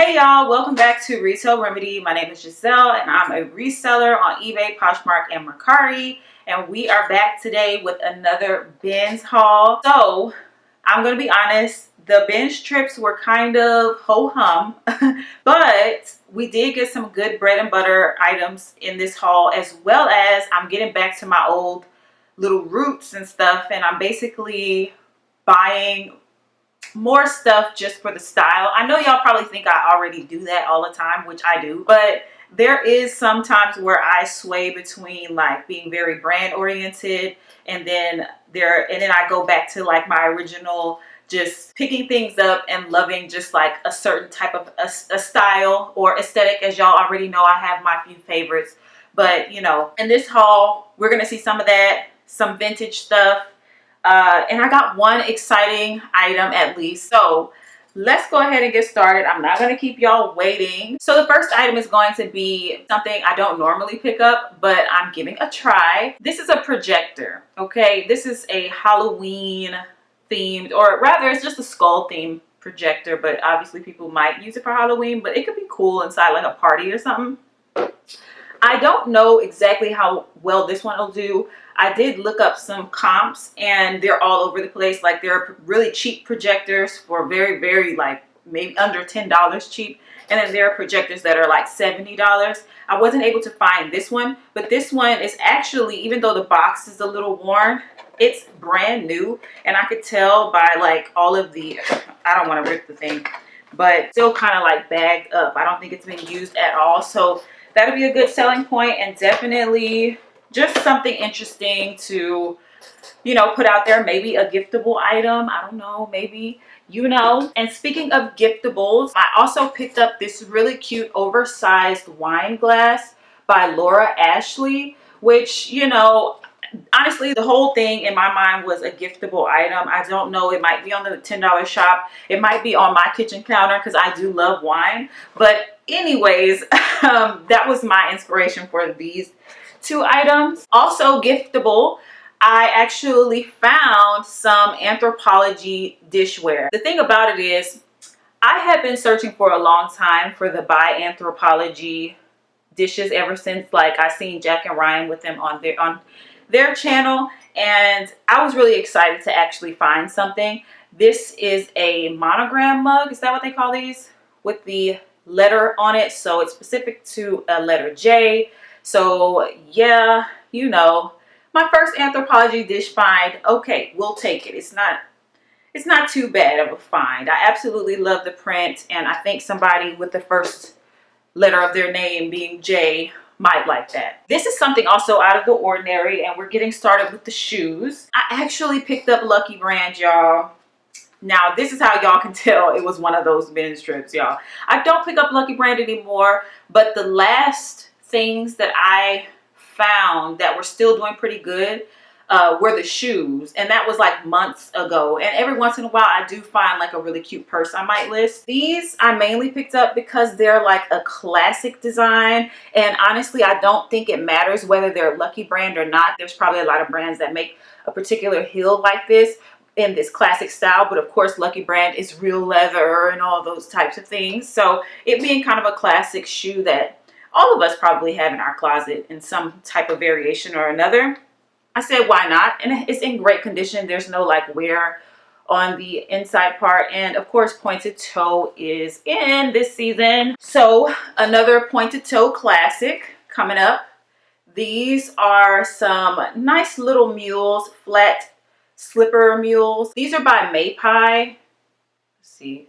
Hey y'all, welcome back to Retail Remedy. My name is Giselle and I'm a reseller on eBay, Poshmark, and Mercari. And we are back today with another Binz haul. So I'm going to be honest, the Binz trips were kind of ho-hum, but we did get some good bread and butter items in this haul, as well as I'm getting back to my old little roots and stuff. And I'm basically buying more stuff just for the style. I know y'all probably think I already do that all the time, which I do, but there is sometimes where I sway between like being very brand oriented and then I go back to like my original, just picking things up and loving just like a certain type of a style or aesthetic. As y'all already know, I have my few favorites, but you know, in this haul we're gonna see some of that, some vintage stuff. And I got one exciting item at least. So let's go ahead and get started. I'm not going to keep y'all waiting. So the first item is going to be something I don't normally pick up, but I'm giving a try. This is a projector. Okay, this is a Halloween themed, or rather it's just a skull themed projector, but obviously people might use it for Halloween, but it could be cool inside like a party or something. I don't know exactly how well this one will do. I did look up some comps and they're all over the place. Like they're really cheap projectors for very like maybe under $10 cheap. And then there are projectors that are like $70. I wasn't able to find this one, but this one is actually, even though the box is a little worn, it's brand new. And I could tell by like all of the, I don't want to rip the thing, but still kind of like bagged up. I don't think it's been used at all. So that'll be a good selling point and definitely just something interesting to, you know, put out there. Maybe a giftable item. I don't know, maybe, you know. And speaking of giftables, I also picked up this really cute oversized wine glass by Laura Ashley, which, you know, honestly, the whole thing in my mind was a giftable item. I don't know, it might be on the $10 shop. It might be on my kitchen counter because I do love wine. But anyways, that was my inspiration for these two items. Also giftable, I actually found some Anthropologie dishware. The thing about it is, I have been searching for a long time for the by Anthropologie dishes ever since like I seen Jack and Ryan with them on their channel, and I was really excited to actually find something. This is a monogram mug, is that what they call these? With the letter on it, so it's specific to a letter J. So yeah, you know, my first Anthropologie dish find. Okay, we'll take it. It's not too bad of a find. I absolutely love the print, and I think somebody with the first letter of their name being J might like that. This is something also out of the ordinary, and we're getting started with the shoes. I actually picked up Lucky Brand, y'all. Now, this is how y'all can tell it was one of those Binz trips, y'all. I don't pick up Lucky Brand anymore, but the last things that I found that were still doing pretty good were the shoes, and that was like months ago. And every once in a while I do find like a really cute purse I might list. These I mainly picked up because they're like a classic design, and honestly I don't think it matters whether they're Lucky Brand or not. There's probably a lot of brands that make a particular heel like this in this classic style, but of course Lucky Brand is real leather and all those types of things. So it being kind of a classic shoe that all of us probably have in our closet in some type of variation or another, I said why not? And it's in great condition. There's no like wear on the inside part, and of course pointed toe is in this season. So another pointed toe classic coming up. These are some nice little mules, flat slipper mules. These are by Maypie. Let's see.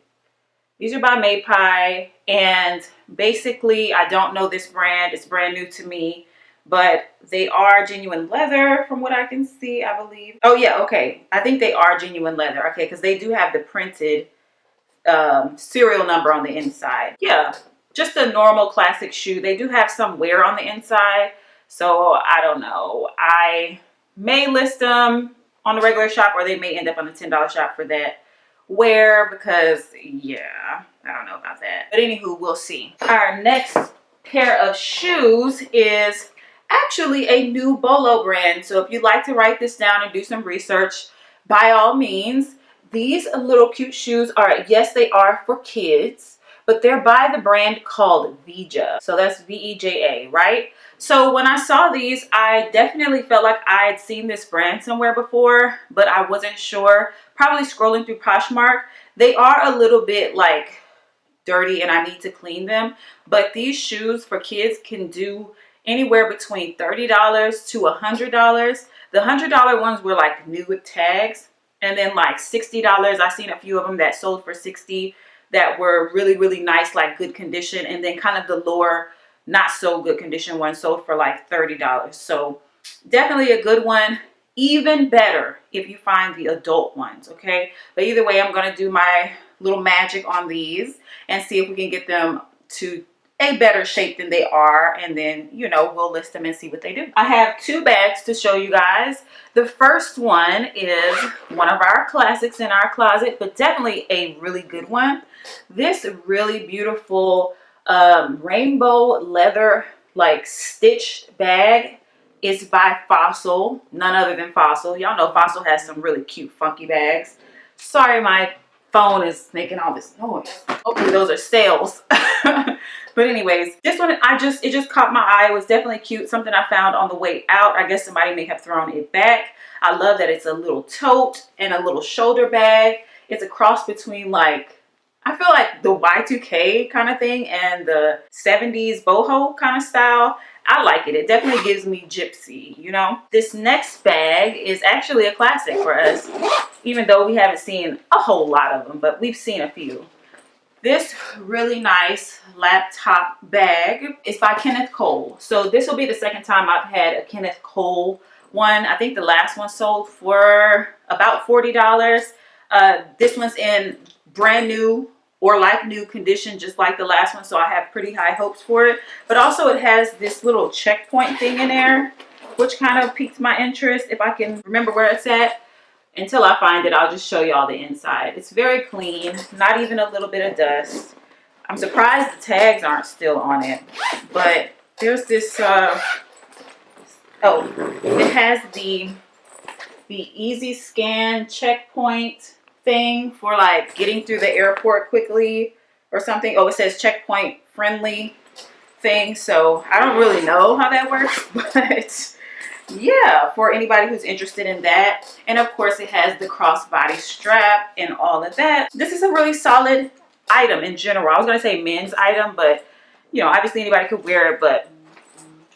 These are by Maypie, and basically I don't know this brand. It's brand new to me, but they are genuine leather from what I can see, I believe. Oh yeah, okay. I think they are genuine leather. Okay, because they do have the printed serial number on the inside. Yeah, just a normal classic shoe. They do have some wear on the inside, so I don't know. I may list them on the regular shop, or they may end up on the $10 shop for that wear, because yeah, I don't know about that. But anywho, we'll see. Our next pair of shoes is actually a new Bolo brand. So if you'd like to write this down and do some research, by all means. These little cute shoes are, yes, they are for kids, but they're by the brand called Veja. So that's Veja, right? So when I saw these, I definitely felt like I had seen this brand somewhere before, but I wasn't sure. Probably scrolling through Poshmark. They are a little bit like dirty and I need to clean them, but these shoes for kids can do anywhere between $30 to $100. The $100 ones were like new with tags, and then like $60, I seen a few of them that sold for $60 that were really, really nice, like good condition, and then kind of the lower not so good condition ones sold for like $30. So definitely a good one. Even better if you find the adult ones, okay? But either way, I'm gonna do my little magic on these and see if we can get them to a better shape than they are, and then, you know, we'll list them and see what they do. I have two bags to show you guys. The first one is one of our classics in our closet, but definitely a really good one. This really beautiful rainbow leather like stitched bag is by Fossil, none other than Fossil. Y'all know Fossil has some really cute funky bags. Sorry, my phone is making all this noise. Hopefully those are sales. But anyways, this one, it just caught my eye. It was definitely cute. Something I found on the way out. I guess somebody may have thrown it back. I love that it's a little tote and a little shoulder bag. It's a cross between, like, I feel like the Y2K kind of thing and the 70s boho kind of style. I like it. It definitely gives me gypsy, you know. This next bag is actually a classic for us, even though we haven't seen a whole lot of them, but we've seen a few. This really nice laptop bag is by Kenneth Cole. So this will be the second time I've had a Kenneth Cole one. I think the last one sold for about $40. This one's in brand new or like new condition, just like the last one, so I have pretty high hopes for it. But also it has this little checkpoint thing in there, which kind of piqued my interest. If I can remember where it's at. Until I find it, I'll just show y'all the inside. It's very clean, not even a little bit of dust. I'm surprised the tags aren't still on it, but there's this, it has the easy scan checkpoint thing for like getting through the airport quickly or something. Oh, it says checkpoint friendly thing. So I don't really know how that works, but yeah, for anybody who's interested in that. And of course it has the crossbody strap and all of that. This is a really solid item in general. I was going to say men's item, but you know, obviously anybody could wear it, but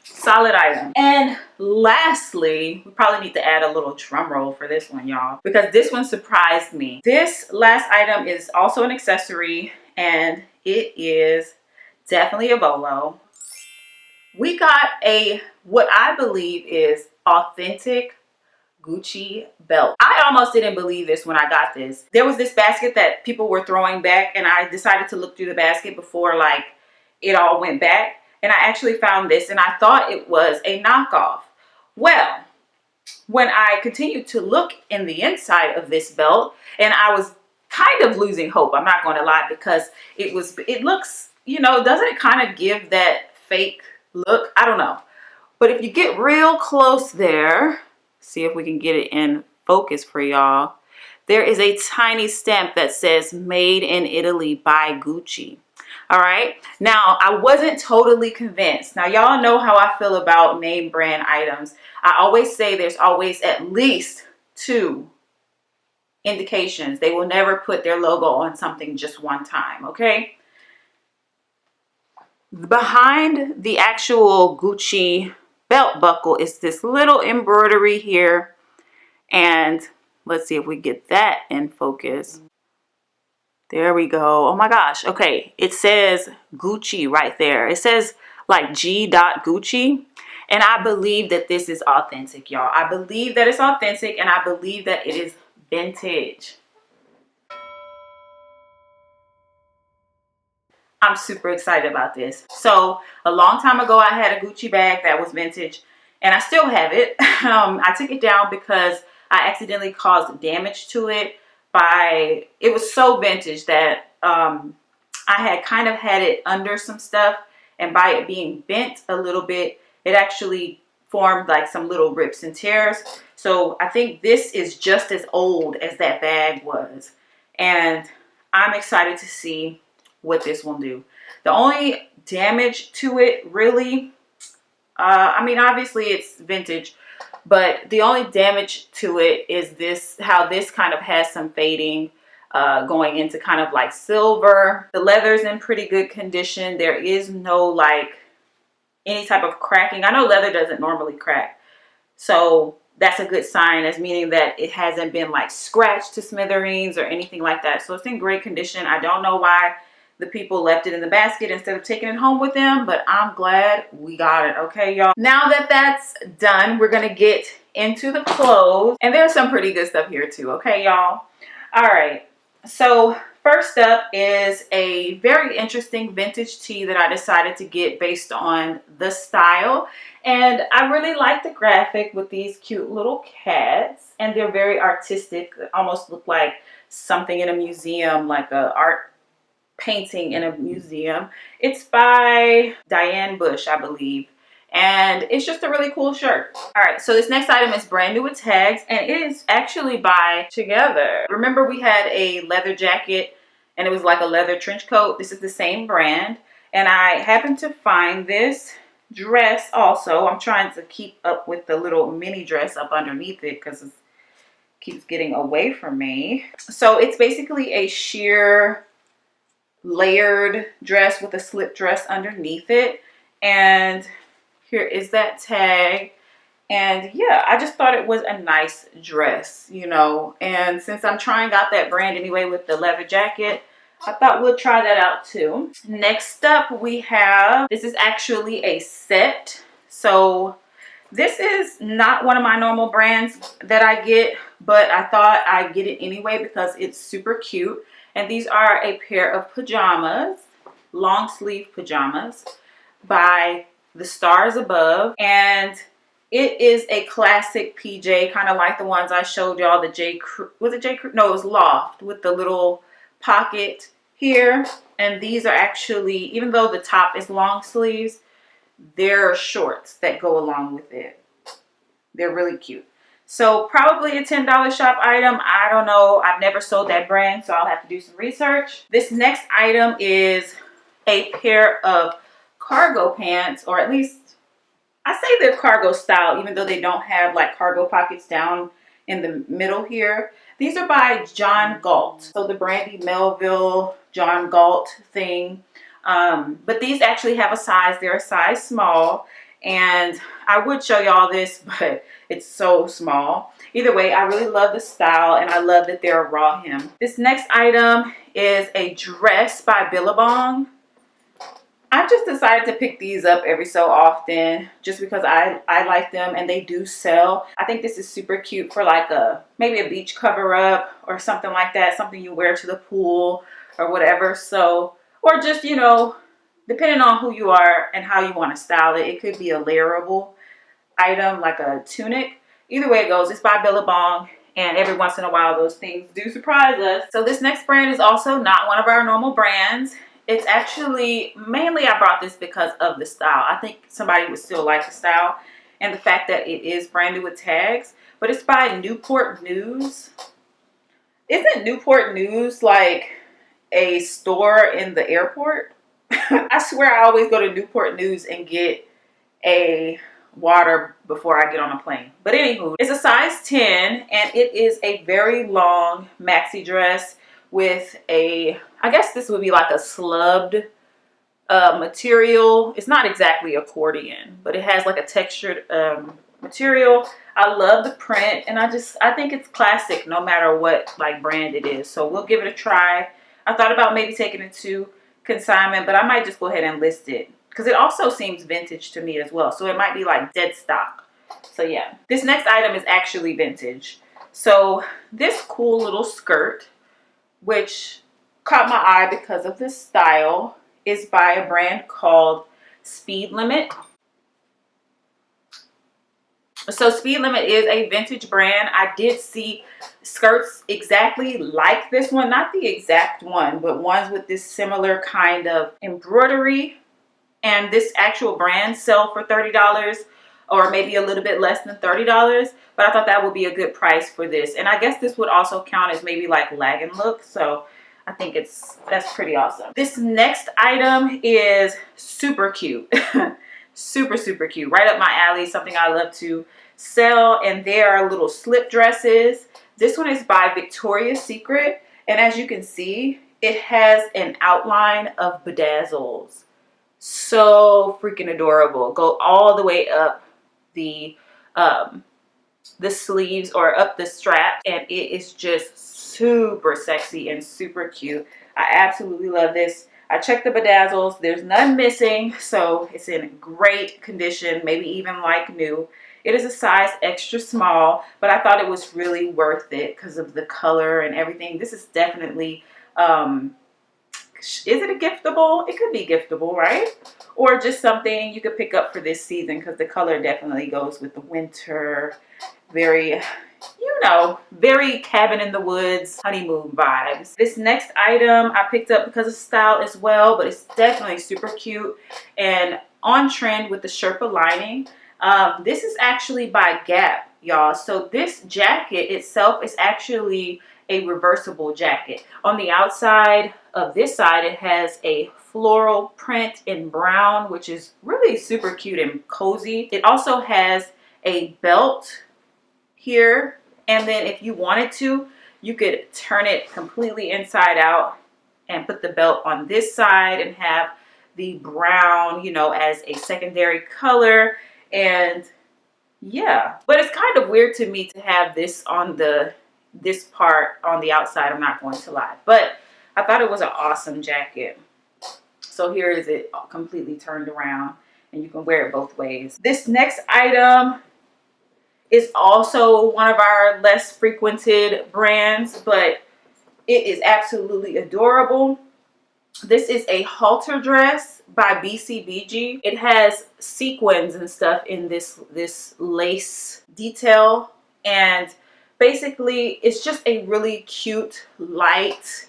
solid item. And lastly, we probably need to add a little drum roll for this one, y'all, because this one surprised me. This last item is also an accessory, and it is definitely a bolo. We got a, what I believe is authentic Gucci belt. I almost didn't believe this when I got this. There was this basket that people were throwing back, and I decided to look through the basket before like it all went back. And I actually found this, and I thought it was a knockoff. Well, when I continued to look in the inside of this belt, and I was kind of losing hope, I'm not going to lie, because it looks, you know, doesn't it kind of give that fake look? I don't know. But if you get real close there, see if we can get it in focus for y'all. There is a tiny stamp that says made in Italy by Gucci. All right. Now, I wasn't totally convinced. Now, y'all know how I feel about name brand items. I always say there's always at least 2 indications. They will never put their logo on something just one time. Okay. Behind the actual Gucci belt buckle is this little embroidery here. And let's see if we get that in focus. There we go. Oh my gosh. Okay. It says Gucci right there. It says like G.Gucci. And I believe that this is authentic, y'all. I believe that it's authentic, and I believe that it is vintage. I'm super excited about this. So a long time ago, I had a Gucci bag that was vintage, and I still have it. I took it down because I accidentally caused damage to it. It was so vintage that I had kind of had it under some stuff, and by it being bent a little bit, it actually formed like some little rips and tears. So I think this is just as old as that bag was, and I'm excited to see what this will do. The only damage to it really, I mean, obviously it's vintage, but the only damage to it is this, how this kind of has some fading going into kind of like silver. The leather's in pretty good condition. There is no like any type of cracking. I know leather doesn't normally crack, so that's a good sign, as meaning that it hasn't been like scratched to smithereens or anything like that. So it's in great condition. I don't know why the people left it in the basket instead of taking it home with them, but I'm glad we got it. Okay, y'all. Now that that's done, we're gonna get into the clothes, and there's some pretty good stuff here too. Okay, y'all. All right. So first up is a very interesting vintage tee that I decided to get based on the style. And I really like the graphic with these cute little cats, and they're very artistic. They almost look like something in a museum, like a art painting in a museum. It's by Diane Bush, I believe. And it's just a really cool shirt. All right, so this next item is brand new with tags, and it is actually by Together. Remember we had a leather jacket and it was like a leather trench coat? This is the same brand. And I happened to find this dress also. I'm trying to keep up with the little mini dress up underneath it because it keeps getting away from me. So it's basically a sheer layered dress with a slip dress underneath it. And here is that tag. And yeah, I just thought it was a nice dress, you know. And since I'm trying out that brand anyway with the leather jacket, I thought we'll try that out too. Next up we have, this is actually a set. So this is not one of my normal brands that I get, but I thought I'd get it anyway because it's super cute. And these are a pair of pajamas, long sleeve pajamas by The Stars Above. And it is a classic PJ, kind of like the ones I showed y'all, the J. Crew. Was it J. Crew? No, it was Loft with the little pocket here. And these are actually, even though the top is long sleeves, there are shorts that go along with it. They're really cute. So probably a $10 shop item. I don't know. I've never sold that brand, so I'll have to do some research. This next item is a pair of cargo pants, or at least I say they're cargo style, even though they don't have like cargo pockets down in the middle here. These are by John Galt. So the Brandy Melville John Galt thing. But these actually have a size. They're a size small. And I would show y'all this, but it's so small. Either way, I really love the style, and I love that they're a raw hem. This next item is a dress by Billabong. I've just decided to pick these up every so often just because I like them, and they do sell. I think this is super cute for like maybe a beach cover up or something like that, something you wear to the pool or whatever. So, or just, you know, depending on who you are and how you want to style it, it could be a layerable item like a tunic. Either way it goes, it's by Billabong, and every once in a while those things do surprise us. So this next brand is also not one of our normal brands. It's actually, mainly I brought this because of the style. I think somebody would still like the style and the fact that it is brand new with tags, but it's by Newport News. Isn't Newport News like a store in the airport? I swear I always go to Newport News and get a water before I get on a plane. But anywho, it's a size 10, and it is a very long maxi dress with a, I guess this would be like a slubbed material. It's not exactly accordion, but it has like a textured material. I love the print, and I think it's classic no matter what like brand it is. So we'll give it a try. I thought about maybe taking it to consignment, but I might just go ahead and list it because it also seems vintage to me as well. So it might be like dead stock. So yeah, this next item is actually vintage. So this cool little skirt, which caught my eye because of the style, is by a brand called Speed Limit. So Speed Limit is a vintage brand. I did see skirts exactly like this one, not the exact one, but ones with this similar kind of embroidery. And this actual brand sell for $30 or maybe a little bit less than $30. But I thought that would be a good price for this. And I guess this would also count as maybe like lag and look. So I think that's pretty awesome. This next item is super cute. Super, super cute. Right up my alley, something I love to sell. And they are little slip dresses. This one is by Victoria's Secret. And as you can see, it has an outline of bedazzles. So freaking adorable. Go all the way up the sleeves or up the strap, and it is just super sexy and super cute. I absolutely love this. I checked the bedazzles. There's none missing, so it's in great condition, maybe even like new. It is a size extra small, but I thought it was really worth it because of the color and everything. This is definitely is it a giftable? It could be giftable, right? Or just something you could pick up for this season because the color definitely goes with the winter. Very, you know, very cabin in the woods, honeymoon vibes. This next item I picked up because of style as well, but it's definitely super cute and on trend with the Sherpa lining. This is actually by Gap, y'all. So this jacket itself is actually a reversible jacket. On the outside of this side, it has a floral print in brown, which is really super cute and cozy. It also has a belt here, and then if you wanted to, you could turn it completely inside out and put the belt on this side and have the brown, you know, as a secondary color. And yeah, but it's kind of weird to me to have this on this part on the outside, I'm not going to lie, but I thought it was an awesome jacket. So here is it completely turned around, and you can wear it both ways. This next item is also one of our less frequented brands, but it is absolutely adorable. This is a halter dress by BCBG. It has sequins and stuff in this lace detail, and basically it's just a really cute light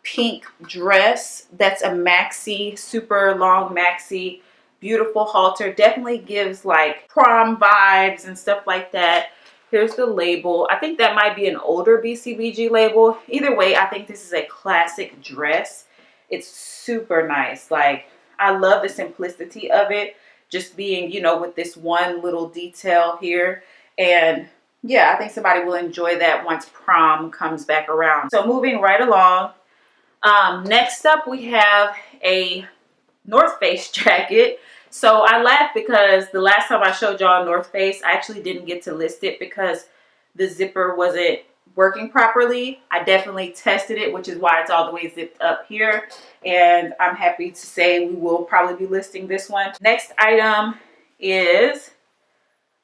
pink dress that's a maxi, super long maxi, beautiful halter. Definitely gives like prom vibes and stuff like that. Here's the label. I think that might be an older BCBG label. Either way, I think this is a classic dress. It's super nice. Like, I love the simplicity of it, just being, you know, with this one little detail here. And yeah, I think somebody will enjoy that once prom comes back around. So moving right along, next up we have a North Face jacket. So I laughed because the last time I showed y'all North Face, I actually didn't get to list it because the zipper wasn't working properly. I definitely tested it, which is why it's all the way zipped up here. And I'm happy to say we will probably be listing this one. Next item is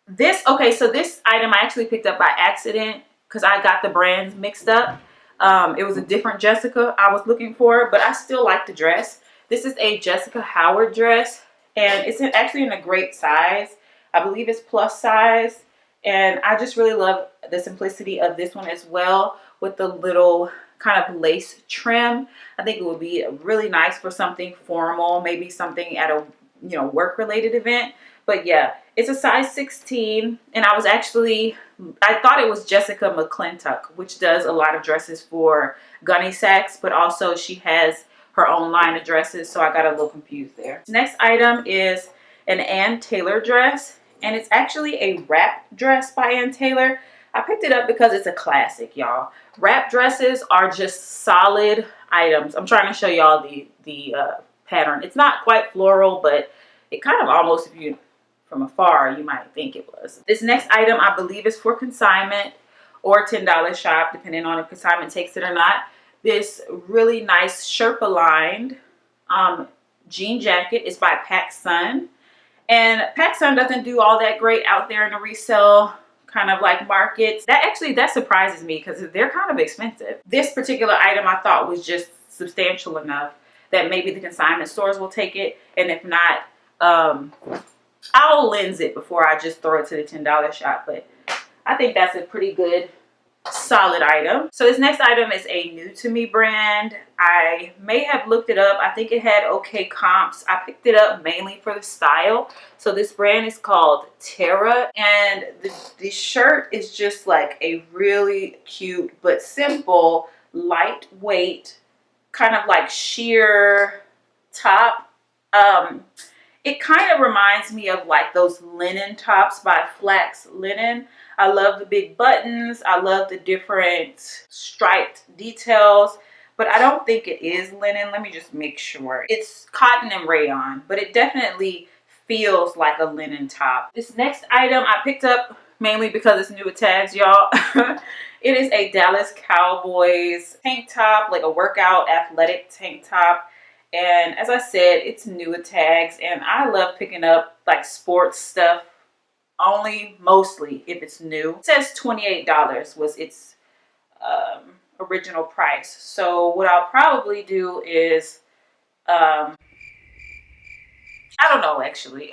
this. Okay, so this item I actually picked up by accident because I got the brands mixed up. It was a different Jessica I was looking for, but I still like the dress. This is a Jessica Howard dress, and it's actually in a great size. I believe it's plus size, and I just really love the simplicity of this one as well with the little kind of lace trim. I think it would be really nice for something formal, maybe something at a, you know, work-related event. But yeah, it's a size 16, and I thought it was Jessica McClintock, which does a lot of dresses for Gunny Sacks, but also she has her own line of dresses, so I got a little confused there. Next item is an Ann Taylor dress, and it's actually a wrap dress by Ann Taylor. I picked it up because it's a classic, y'all. Wrap dresses are just solid items. I'm trying to show y'all the pattern. It's not quite floral, but it kind of almost, if you from afar, you might think it was. This next item I believe is for consignment or $10 shop, depending on if consignment takes it or not. This really nice Sherpa lined jean jacket is by PacSun. And PacSun doesn't do all that great out there in the resale kind of like markets. That surprises me because they're kind of expensive. This particular item I thought was just substantial enough that maybe the consignment stores will take it. And if not, I'll lens it before I just throw it to the $10 shop. But I think that's a pretty good solid item. So this next item is a new to me brand. I may have looked it up. I think it had okay comps. I picked it up mainly for the style. So this brand is called Terra, and the shirt is just like a really cute but simple lightweight, kind of like sheer top. It kind of reminds me of like those linen tops by Flax Linen. I love the big buttons. I love the different striped details, but I don't think it is linen. Let me just make sure. It's cotton and rayon, but it definitely feels like a linen top. This next item I picked up mainly because it's new with tags, y'all. It is a Dallas Cowboys tank top, like a workout athletic tank top. And as I said, it's new with tags, and I love picking up like sports stuff only, mostly if it's new. It says $28 was its original price. So what I'll probably do is, I don't know actually,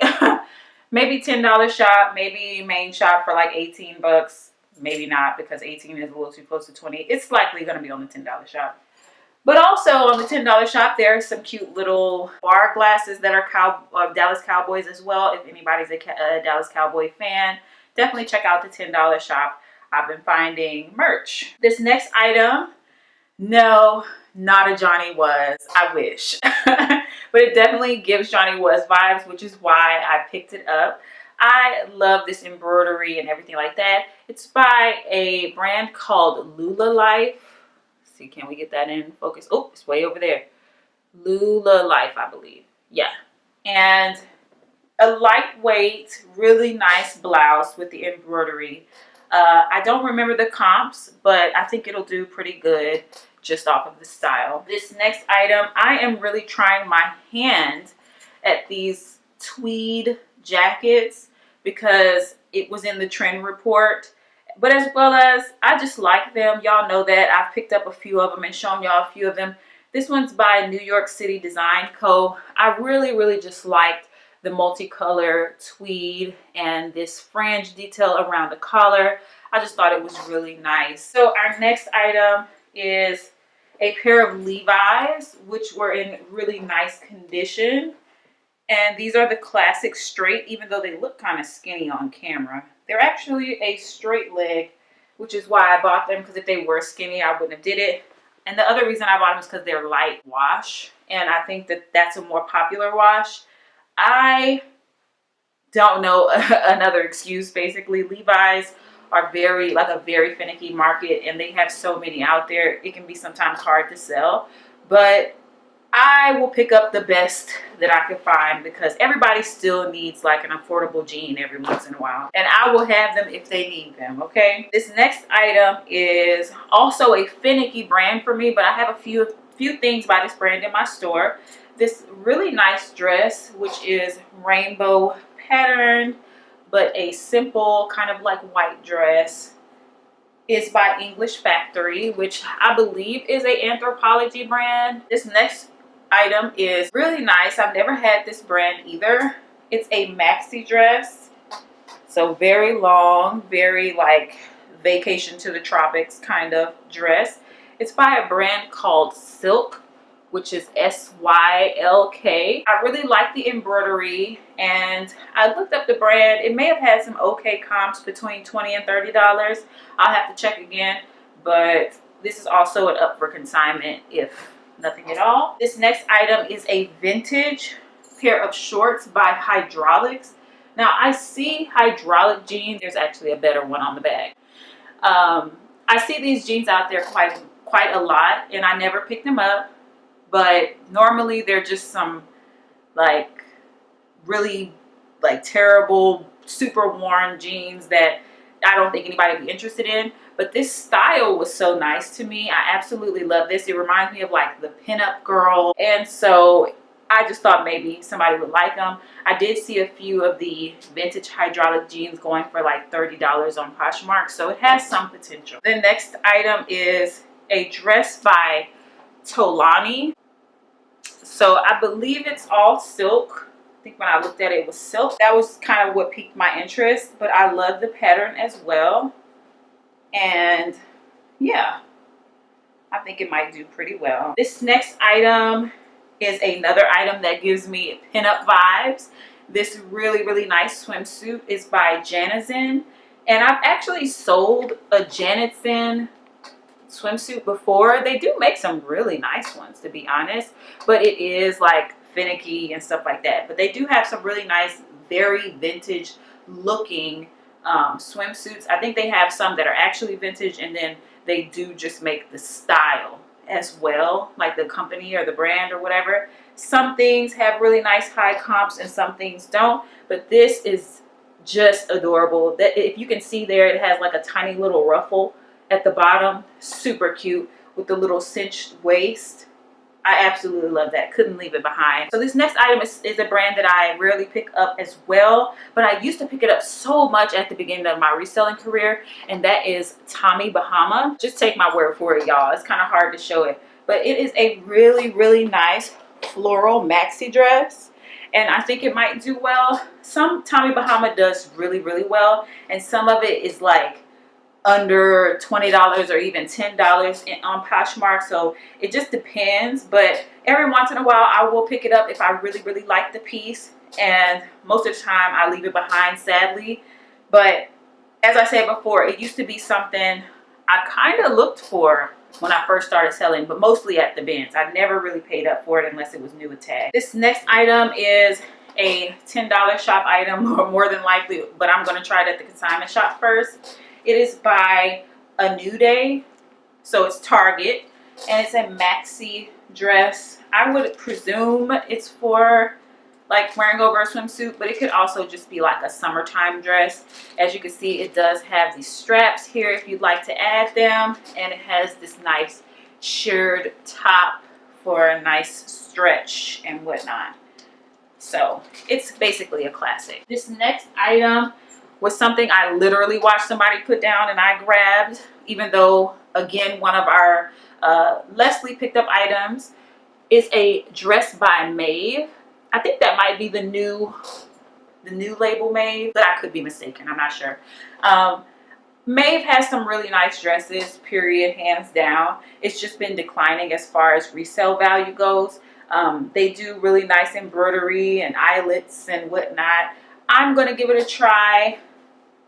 maybe $10 shop, maybe main shop for like 18 bucks. Maybe not, because 18 is a little too close to 20. It's likely going to be on the $10 shop. But also on the $10 shop, there are some cute little bar glasses that are Dallas Cowboys as well. If anybody's a Dallas Cowboy fan, definitely check out the $10 shop. I've been finding merch. This next item, no, not a Johnny Was. I wish. But it definitely gives Johnny Was vibes, which is why I picked it up. I love this embroidery and everything like that. It's by a brand called Lula Life. See, can we get that in focus? Oh, it's way over there. Lula Life, I believe. Yeah. And a lightweight, really nice blouse with the embroidery. I don't remember the comps, but I think it'll do pretty good just off of the style. This next item, I am really trying my hand at these tweed jackets because it was in the trend report. But as well as, I just like them. Y'all know that. I've picked up a few of them and shown y'all a few of them. This one's by New York City Design Co. I really just liked the multicolor tweed and this fringe detail around the collar. I just thought it was really nice. So our next item is a pair of Levi's, which were in really nice condition. And these are the classic straight, even though they look kind of skinny on camera. They're actually a straight leg, which is why I bought them, because if they were skinny, I wouldn't have did it. And the other reason I bought them is because they're light wash. And I think that that's a more popular wash. I don't know another excuse, basically. Levi's are very finicky market, and they have so many out there. It can be sometimes hard to sell. But I will pick up the best that I can find, because everybody still needs like an affordable jean every once in a while. And I will have them if they need them, okay? This next item is also a finicky brand for me, but I have a few things by this brand in my store. This really nice dress, which is rainbow patterned, but a simple kind of like white dress, is by English Factory, which I believe is a Anthropologie brand. This next item is really nice. I've never had this brand either. It's a maxi dress, so very long, very like vacation to the tropics kind of dress. It's by a brand called Silk, which is SYLK. I really like the embroidery, and I looked up the brand. It may have had some okay comps between $20 and $30. I'll have to check again, but this is also an up for consignment if nothing at all. This next item is a vintage pair of shorts by Hydraulics. Now I see hydraulic jeans. There's actually a better one on the back. I see these jeans out there quite a lot, and I never pick them up. But normally they're just some like really like terrible, super worn jeans that I don't think anybody would be interested in. But this style was so nice to me. I absolutely love this. It reminds me of like the pinup girl. And so I just thought maybe somebody would like them. I did see a few of the vintage hydraulic jeans going for like $30 on Poshmark. So it has some potential. The next item is a dress by Tolani. So I believe it's all silk. I think when I looked at it, it was silk. That was kind of what piqued my interest, but I love the pattern as well. And yeah, I think it might do pretty well. This next item is another item that gives me pinup vibes. This really nice swimsuit is by Janison. And I've actually sold a Janison swimsuit before. They do make some really nice ones, to be honest, but it is like finicky and stuff like that. But they do have some really nice, very vintage looking swimsuits. I think they have some that are actually vintage, and then they do just make the style as well, like the company or the brand or whatever. Some things have really nice high comps and some things don't, but this is just adorable. That, if you can see there, it has like a tiny little ruffle at the bottom. Super cute with the little cinched waist. I absolutely love that. Couldn't leave it behind. So this next item is a brand that I rarely pick up as well, but I used to pick it up so much at the beginning of my reselling career, and that is Tommy Bahama. Just take my word for it, y'all. It's kind of hard to show it, but it is a really, really nice floral maxi dress, and I think it might do well. Some Tommy Bahama does really, really well, and some of it is like under $20 or even $10 on Poshmark, so it just depends. But every once in a while I will pick it up if I really, really like the piece, and most of the time I leave it behind, sadly. But as I said before, it used to be something I kind of looked for when I first started selling, but mostly at the Binz. I never really paid up for it unless it was new with tag. This next item is a $10 shop item, or more than likely, but I'm going to try it at the consignment shop first. It is by A New Day, so it's Target, and it's a maxi dress. I would presume it's for like wearing over a swimsuit, but it could also just be like a summertime dress. As you can see, it does have these straps here if you'd like to add them, and it has this nice shirred top for a nice stretch and whatnot. So it's basically a classic. This next item was something I literally watched somebody put down and I grabbed, even though, again, one of our Leslie picked up items is a dress by Maeve. I think that might be the new label Maeve, but I could be mistaken. I'm not sure. Maeve has some really nice dresses, period, hands down. It's just been declining as far as resale value goes. They do really nice embroidery and eyelets and whatnot. I'm going to give it a try.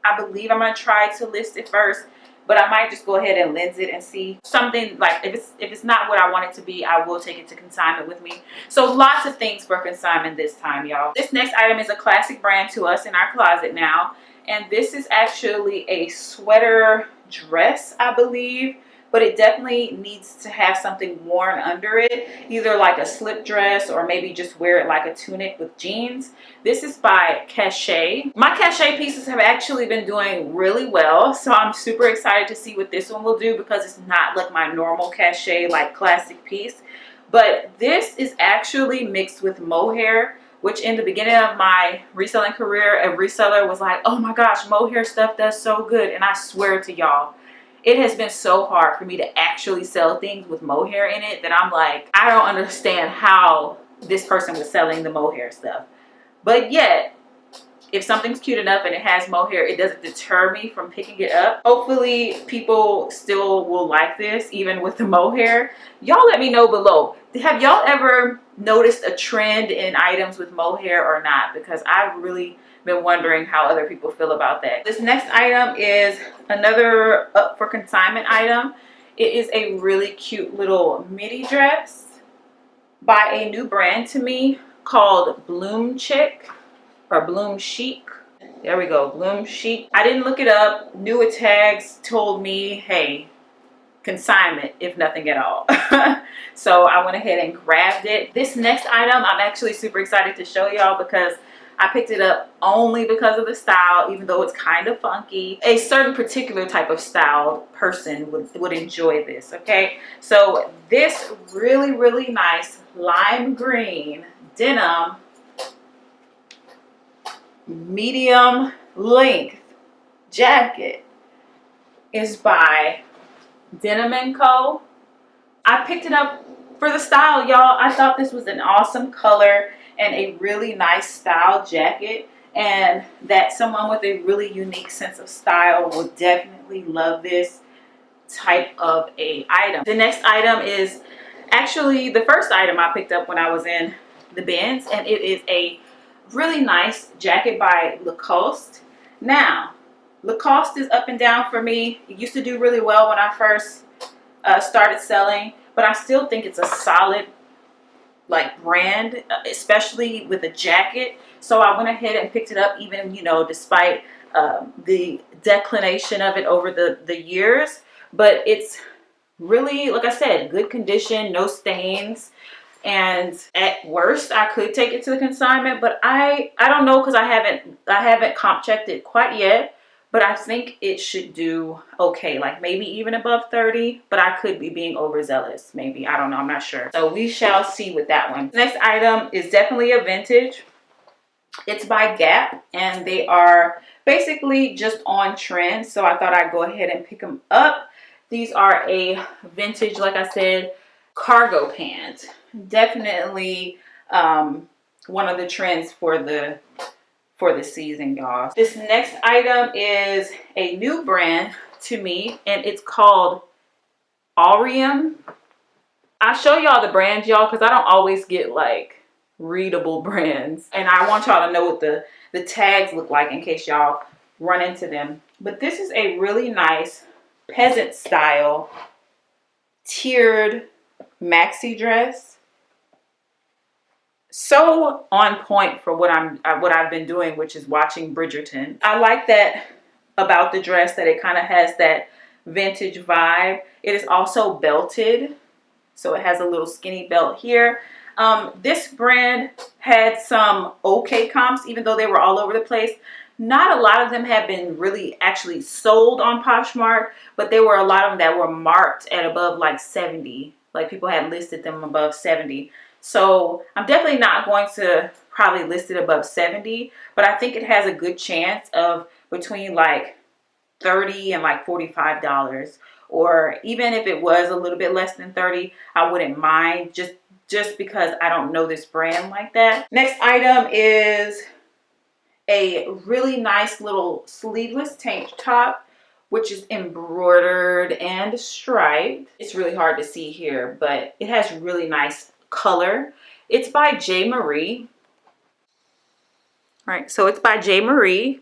I believe I'm going to try to list it first, but I might just go ahead and lens it and see something. Like if it's not what I want it to be, I will take it to consignment with me. So lots of things for consignment this time, y'all. This next item is a classic brand to us in our closet now, and this is actually a sweater dress, I believe, but it definitely needs to have something worn under it, either like a slip dress or maybe just wear it like a tunic with jeans. This is by Cachet. My Cachet pieces have actually been doing really well, so I'm super excited to see what this one will do, because it's not like my normal Cachet like classic piece. But this is actually mixed with mohair, which in the beginning of my reselling career, a reseller was like, oh my gosh, mohair stuff does so good. And I swear to y'all, it has been so hard for me to actually sell things with mohair in it that I'm like, I don't understand how this person was selling the mohair stuff. But yet, if something's cute enough and it has mohair, it doesn't deter me from picking it up. Hopefully people still will like this even with the mohair. Y'all let me know below. Have y'all ever noticed a trend in items with mohair or not? Because I've really been wondering how other people feel about that. This next item is another up for consignment item. It is a really cute little midi dress by a new brand to me called Bloom Chic or Bloom Chic. There we go, Bloom Chic. I didn't look it up. New with tags told me, hey, consignment if nothing at all. So I went ahead and grabbed it. This next item I'm actually super excited to show y'all, because I picked it up only because of the style, even though it's kind of funky. A certain particular type of styled person would enjoy this, okay? So this really, really nice lime green denim medium length jacket is by Denim & Co. I picked it up for the style, y'all. I thought this was an awesome color and a really nice style jacket, and that someone with a really unique sense of style will definitely love this type of a item. The next item is actually the first item I picked up when I was in the Binz, and it is a really nice jacket by Lacoste. Now, Lacoste is up and down for me. It used to do really well when I first started selling, but I still think it's a solid like brand, especially with a jacket. So I went ahead and picked it up, even, you know, despite the declination of it over the years. But it's really, like I said, good condition, no stains. And at worst I could take it to the consignment, but I don't know, because I haven't comp checked it quite yet, but I think it should do okay, like maybe even above 30, but I could be being overzealous, maybe, I don't know, I'm not sure. So we shall see with that one. Next item is definitely a vintage. It's by Gap, and they are basically just on trend, so I thought I'd go ahead and pick them up. These are a vintage, like I said, cargo pant. Definitely one of the trends for the season, y'all. This next item is a new brand to me, and it's called Aureum. I show y'all the brands, y'all, because I don't always get like readable brands, and I want y'all to know what the tags look like in case y'all run into them. But this is a really nice peasant style tiered maxi dress. So on point for what I've been doing, which is watching Bridgerton. I like that about the dress, that it kind of has that vintage vibe. It is also belted, so it has a little skinny belt here. This brand had some okay comps, even though they were all over the place. Not a lot of them have been really actually sold on Poshmark, but there were a lot of them that were marked at above like 70. Like people had listed them above 70. So I'm definitely not going to probably list it above 70, but I think it has a good chance of between like $30 and like $45. Or even if it was a little bit less than 30, I wouldn't mind, just because I don't know this brand like that. Next item is a really nice little sleeveless tank top, which is embroidered and striped. It's really hard to see here, but it has really nice color. It's by J. Marie. All right, so it's by J. Marie,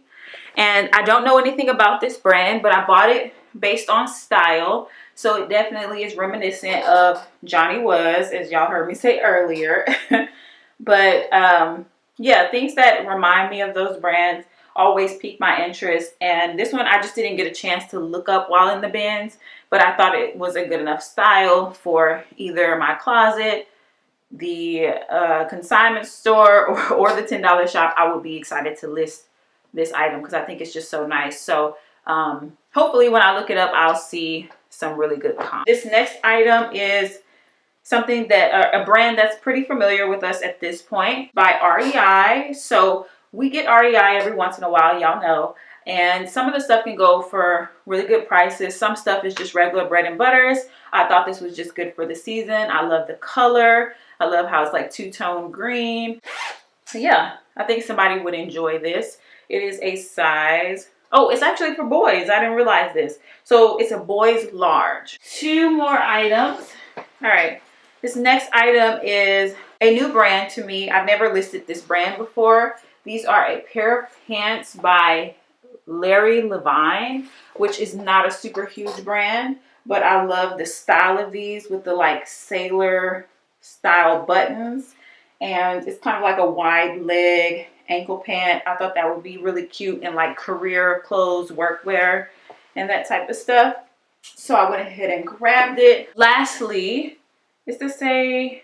and I don't know anything about this brand, but I bought it based on style. So it definitely is reminiscent of Johnny Was, as y'all heard me say earlier. But yeah, things that remind me of those brands always pique my interest. And this one I just didn't get a chance to look up while in the bins, but I thought it was a good enough style for either my closet, the consignment store, or the $10 shop. I would be excited to list this item because I think it's just so nice. So hopefully when I look it up, I'll see some really good comps. This next item is something that a brand that's pretty familiar with us at this point, by REI. So we get REI every once in a while, y'all know, and some of the stuff can go for really good prices. Some stuff is just regular bread and butters. I thought this was just good for the season. I love the color. I love how it's like two-tone green. So yeah, I think somebody would enjoy this. It is a size, oh, it's actually for boys. I didn't realize this. So it's a boys large. Two more items. All right. This next item is a new brand to me. I've never listed this brand before. These are a pair of pants by Larry Levine, which is not a super huge brand, but I love the style of these with the like sailor style buttons. And it's kind of like a wide leg ankle pant. I thought that would be really cute in like career clothes, workwear, and that type of stuff. So I went ahead and grabbed it. Lastly, is this a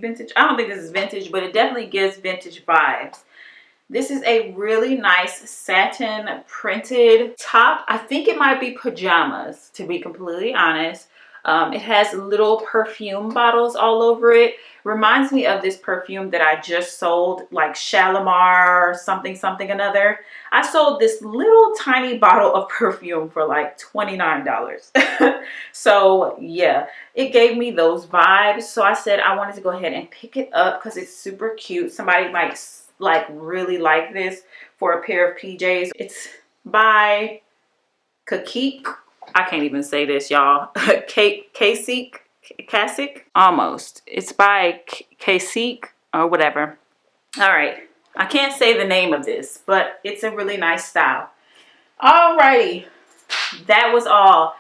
vintage? I don't think this is vintage, but it definitely gives vintage vibes. This is a really nice satin printed top. I think it might be pajamas, to be completely honest. It has little perfume bottles all over it. Reminds me of this perfume that I just sold, like Shalimar something something another. I sold this little tiny bottle of perfume for like $29. So yeah, it gave me those vibes. So I said I wanted to go ahead and pick it up because it's super cute. Somebody might like really like this for a pair of PJs. It's by Kakik. I can't even say this, y'all. Kasik, almost. It's by Kasik or whatever. All right, I can't say the name of this, but it's a really nice style. Alrighty, that was all.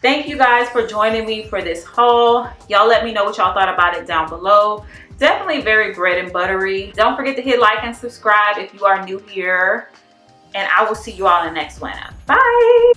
Thank you guys for joining me for this haul. Y'all let me know what y'all thought about it down below. Definitely very bread and buttery. Don't forget to hit like and subscribe if you are new here. And I will see you all in the next one. Bye.